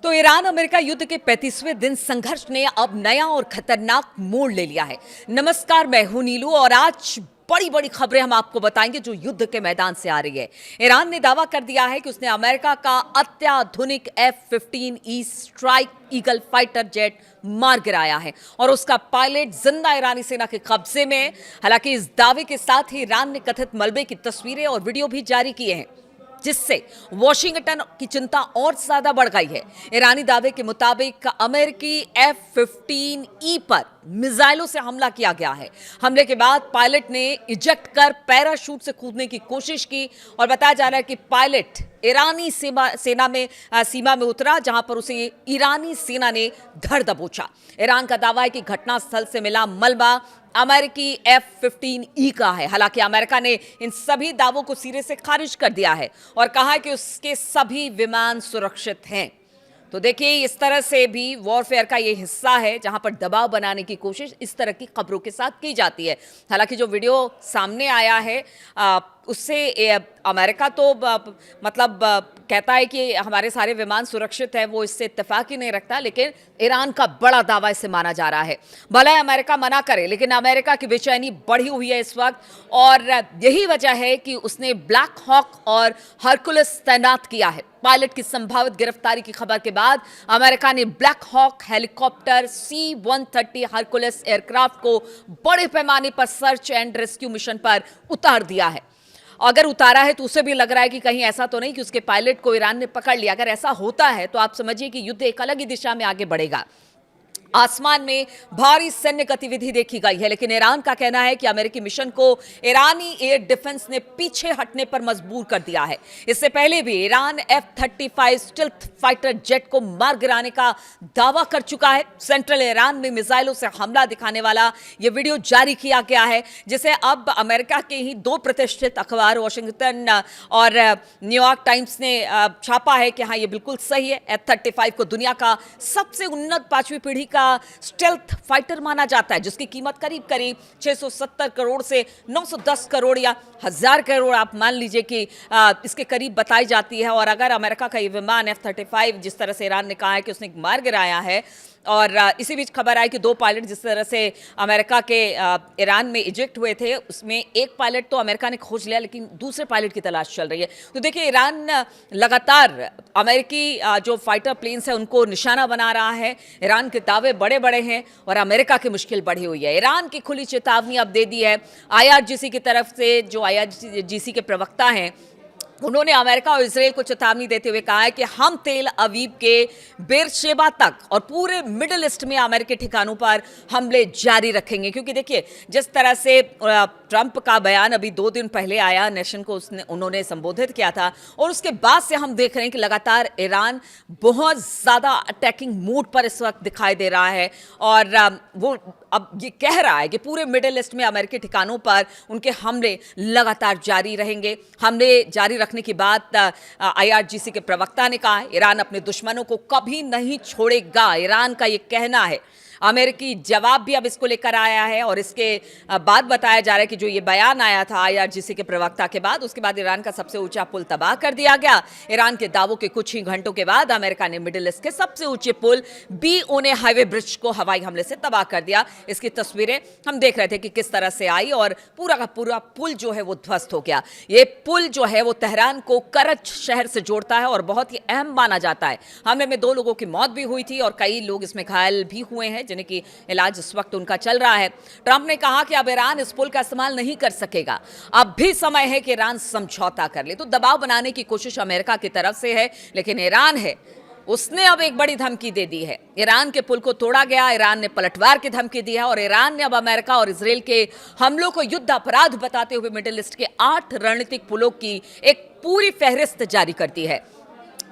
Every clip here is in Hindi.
तो ईरान अमेरिका युद्ध के 35वें दिन संघर्ष ने अब नया और खतरनाक मोड़ ले लिया है। नमस्कार, मैं हूं नीलू और आज बड़ी बड़ी खबरें हम आपको बताएंगे जो युद्ध के मैदान से आ रही है। ईरान ने दावा कर दिया है कि उसने अमेरिका का अत्याधुनिक F-15E strike eagle fighter jet मार गिराया है और उसका पायलट जिंदा ईरानी सेना के कब्जे में है। हालांकि इस दावे के साथ ही ईरान ने कथित मलबे की तस्वीरें और वीडियो भी जारी किए हैं, जिससे वॉशिंगटन की चिंता और ज्यादा बढ़ गई है। ईरानी दावे के मुताबिक अमेरिकी F-15E पर मिसाइलों से हमला किया गया है। हमले के बाद पायलट ने इजेक्ट कर पैराशूट से कूदने की कोशिश की और बताया जा रहा है कि पायलट ईरानी सीमा में उतरा, जहां पर उसे ईरानी सेना ने धर दबोचा। ईरान का दावा है कि घटनास्थल से मिला मलबा अमेरिकी F-15E का है। हालांकि अमेरिका ने इन सभी दावों को सिरे से खारिज कर दिया है और कहा है कि उसके सभी विमान सुरक्षित हैं। तो देखिए, इस तरह से भी वॉरफेयर का ये हिस्सा है जहां पर दबाव बनाने की कोशिश इस तरह की खबरों के साथ की जाती है। हालांकि जो वीडियो सामने आया है उससे अमेरिका तो कहता है कि हमारे सारे विमान सुरक्षित है, वो इससे इत्तेफाक ही नहीं रखता, लेकिन ईरान का बड़ा दावा इसे माना जा रहा है। भले अमेरिका मना करे, लेकिन अमेरिका की बेचैनी बढ़ी हुई है इस वक्त और यही वजह है कि उसने ब्लैक हॉक और हरकुलस तैनात किया है। पायलट की संभावित गिरफ्तारी की खबर के बाद अमेरिका ने Black Hawk helicopter C-130 Hercules aircraft को बड़े पैमाने पर सर्च एंड रेस्क्यू मिशन पर उतार दिया है। अगर उतारा है तो उसे भी लग रहा है कि कहीं ऐसा तो नहीं कि उसके पायलट को ईरान ने पकड़ लिया। अगर ऐसा होता है तो आप समझिए कि युद्ध एक अलग ही दिशा में आगे बढ़ेगा। आसमान में भारी सैन्य गतिविधि देखी गई है, लेकिन ईरान का कहना है कि अमेरिकी मिशन को ईरानी एयर डिफेंस ने पीछे हटने पर मजबूर कर दिया है। इससे पहले भी Iran F-35 stealth fighter jet को मार गिराने का दावा कर चुका है। सेंट्रल ईरान में मिसाइलों से हमला दिखाने वाला यह वीडियो जारी किया गया है, जिसे अब अमेरिका के ही दो प्रतिष्ठित अखबार वॉशिंगटन और न्यूयॉर्क टाइम्स ने छापा है कि हाँ, ये बिल्कुल सही है। F-35 को दुनिया का सबसे उन्नत 5वीं पीढ़ी का स्टेल्थ फाइटर माना जाता है, जिसकी कीमत करीब करीब 670 करोड़ से 910 करोड़ या 1000 करोड़ आप मान लीजिए कि इसके करीब बताई जाती है। और अगर अमेरिका का ये विमान F-35 जिस तरह से ईरान ने कहा है कि उसने मार गिराया है, और इसी बीच खबर आई कि दो पायलट जिस तरह से अमेरिका के ईरान में इजेक्ट हुए थे, उसमें एक पायलट तो अमेरिका ने खोज लिया, लेकिन दूसरे पायलट की तलाश चल रही है। तो देखिए, ईरान लगातार अमेरिकी जो फाइटर प्लेन्स है उनको निशाना बना रहा है। ईरान के दावे बड़े बड़े हैं और अमेरिका की मुश्किल बढ़ी हुई है। ईरान की खुली चेतावनी अब दे दी है IRGC की तरफ से। जो IRGC के प्रवक्ता हैं, उन्होंने अमेरिका और इजराइल को चेतावनी देते हुए कहा है कि हम तेल अवीव के बेरशेबा तक और पूरे मिडिल ईस्ट में अमेरिकी ठिकानों पर हमले जारी रखेंगे। क्योंकि देखिए, जिस तरह से ट्रंप का बयान अभी 2 दिन पहले आया, नेशन को उन्होंने संबोधित किया था, और उसके बाद से हम देख रहे हैं कि लगातार ईरान बहुत ज़्यादा अटैकिंग मूड पर इस वक्त दिखाई दे रहा है। और वो अब ये कह रहा है कि पूरे मिडिल ईस्ट में अमेरिकी ठिकानों पर उनके हमले लगातार जारी रहेंगे। हमले जारी रखने की बात IRGC के प्रवक्ता ने कहा है। ईरान अपने दुश्मनों को कभी नहीं छोड़ेगा, ईरान का ये कहना है। अमेरिकी जवाब भी अब इसको लेकर आया है और इसके बाद बताया जा रहा है कि जो ये बयान आया था IRGC के प्रवक्ता के बाद, उसके बाद ईरान का सबसे ऊंचा पुल तबाह कर दिया गया। ईरान के दावों के कुछ ही घंटों के बाद अमेरिका ने मिडिल ईस्ट के सबसे ऊंचे पुल बी-ओने हाईवे ब्रिज को हवाई हमले से तबाह कर दिया। इसकी तस्वीरें हम देख रहे थे कि किस तरह से आई और पूरा का पूरा पुल जो है वो ध्वस्त हो गया। ये पुल जो है वो तेहरान को करच शहर से जोड़ता है और बहुत ही अहम माना जाता है। हमले में 2 लोगों की मौत भी हुई थी और कई लोग इसमें घायल भी हुए हैं, जिन्हें की इलाज इस वक्त उनका चल रहा है। ट्रंप ने कहा कि अब ईरान इस पुल का इस्तेमाल नहीं कर सकेगा। अब भी समय है कि ईरान समझौता कर ले। तो दबाव बनाने की कोशिश अमेरिका की तरफ से है, लेकिन ईरान है, उसने अब एक बड़ी धमकी दे दी है। ईरान के पुल को तोड़ा गया, ईरान ने पलटवार की धमकी दी है और ईरान ने अब अमेरिका और इजराइल के हमलों को युद्ध अपराध बताते हुए मिडिल ईस्ट के 8 रणनीतिक पुलों की एक पूरी फहरिस्त जारी कर दी है।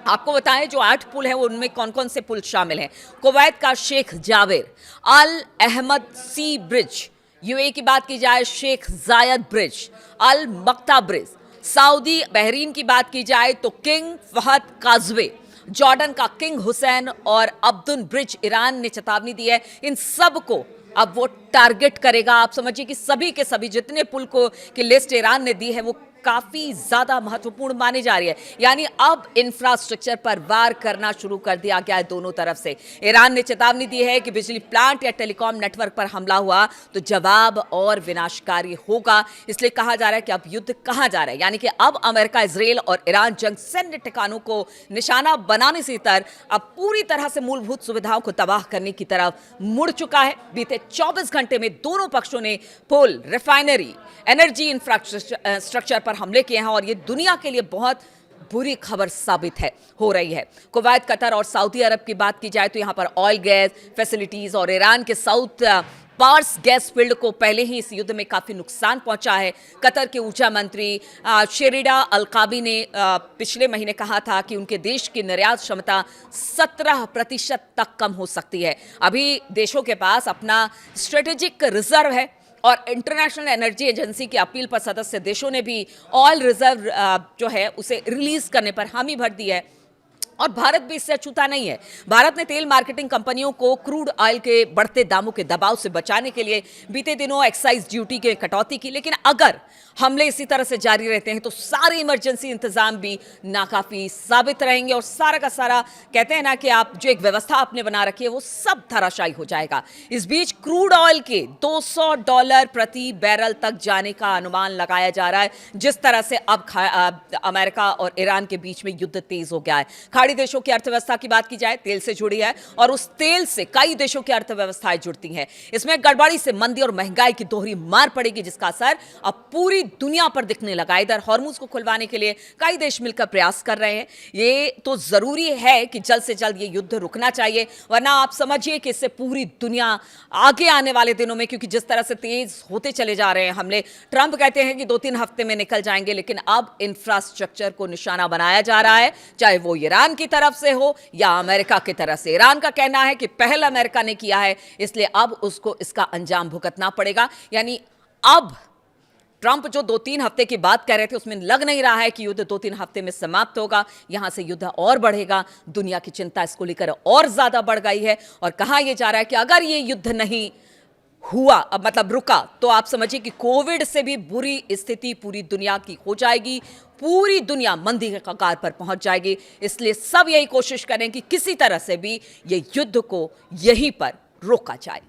आपको बताएं, जो 8 पुल हैं वो उनमें कौन कौन से पुल शामिल हैं। कुवैत का शेख जावेर अल अहमद सी ब्रिज, UAE की बात की जाए शेख जायद ब्रिज, अल मक्ता ब्रिज, सऊदी बहरीन की बात की जाए तो किंग फहद काजवे, जॉर्डन का किंग हुसैन और अब्दुल ब्रिज। ईरान ने चेतावनी दी है इन सब को अब वो टारगेट करेगा। आप समझिए कि सभी के सभी जितने पुल को की लिस्ट ईरान ने दी है वो काफी ज्यादा महत्वपूर्ण मानी जा रही है। यानी अब इंफ्रास्ट्रक्चर पर वार करना शुरू कर दिया गया है दोनों तरफ से। ईरान ने चेतावनी दी है कि बिजली प्लांट या टेलीकॉम नेटवर्क पर हमला हुआ तो जवाब और विनाशकारी होगा। इसलिए कहा जा रहा है कि अब युद्ध कहां जा रहा है, यानी कि अब अमेरिका, इजराइल और ईरान जंग सैन्य ठिकानों को निशाना बनाने से इतर अब पूरी तरह से मूलभूत सुविधाओं को तबाह करने की तरफ मुड़ चुका है। बीते 24 घंटे में दोनों पक्षों ने पुल, रिफाइनरी, एनर्जी इंफ्रास्ट्रक्चर पर हमले किए हैं और ये दुनिया के लिए बहुत बुरी खबर साबित हो रही है। कुवैत, कतर और सऊदी अरब की बात की जाए तो यहां पर ऑयल गैस फैसिलिटीज और ईरान के साउथ पार्स गैस फील्ड को पहले ही इस युद्ध में काफी नुकसान पहुंचा है। कतर के ऊर्जा मंत्री शेरिडा अलकाबी ने पिछले महीने कहा था कि उनके देश की निर्यात क्षमता 17% तक कम हो सकती है। अभी देशों के पास अपना स्ट्रेटेजिक रिजर्व है और इंटरनेशनल एनर्जी एजेंसी की अपील पर सदस्य देशों ने भी ऑयल रिजर्व जो है उसे रिलीज करने पर हामी भर दी है और भारत भी इससे अछूता नहीं है। भारत ने तेल मार्केटिंग कंपनियों को क्रूड ऑयल के बढ़ते दामों के दबाव से बचाने के लिए बीते दिनों एक्साइज ड्यूटी के कटौती की, लेकिन अगर हमले इसी तरह से जारी रहते हैं तो सारे इमरजेंसी इंतजाम भी नाकाफी साबित रहेंगे और सारा का सारा कहते हैं ना कि आप जो एक व्यवस्था आपने बना रखी है वो सब धराशायी हो जाएगा। इस बीच क्रूड ऑयल के $200 प्रति बैरल तक जाने का अनुमान लगाया जा रहा है, जिस तरह से अब अमेरिका और ईरान के बीच में युद्ध तेज हो गया है। खाड़ी देशों की अर्थव्यवस्था की बात की जाए, तेल से जुड़ी है और उस तेल से कई देशों की अर्थव्यवस्थाएं जुड़ती हैं। इसमें गड़बड़ी से मंदी और महंगाई की दोहरी मार पड़ेगी, जिसका असर अब पूरी दुनिया पर दिखने लगा। इधर हॉर्मुज को खुलवाने के लिए कई देश मिलकर प्रयास कर रहे हैं। ये तो जरूरी है कि जल्द से जल्द ये युद्ध रुकना चाहिए, वरना आप समझिए कि इससे पूरी दुनिया आगे आने वाले दिनों में, क्योंकि जिस तरह से तेज होते चले जा रहे हैं हमले, ट्रंप कहते हैं कि 2-3 हफ्ते में निकल जाएंगे, लेकिन अब इंफ्रास्ट्रक्चर को निशाना बनाया जा रहा है, चाहे वो ईरान की तरफ से हो या अमेरिका की तरफ से। ईरान का कहना है कि पहले अमेरिका ने किया है, इसलिए अब उसको इसका अंजाम भुगतना पड़ेगा। यानी अब ट्रंप जो 2-3 हफ्ते की बात कर रहे थे उसमें लग नहीं रहा है कि युद्ध 2-3 हफ्ते में समाप्त होगा। यहां से युद्ध और बढ़ेगा। दुनिया की चिंता इसको लेकर और ज्यादा बढ़ गई है और कहा यह जा रहा है कि अगर ये युद्ध नहीं हुआ, अब मतलब रुका, तो आप समझिए कि कोविड से भी बुरी स्थिति पूरी दुनिया की हो जाएगी। पूरी दुनिया मंदी के कगार पर पहुंच जाएगी। इसलिए सब यही कोशिश करें कि किसी तरह से भी ये युद्ध को यहीं पर रोका जाए।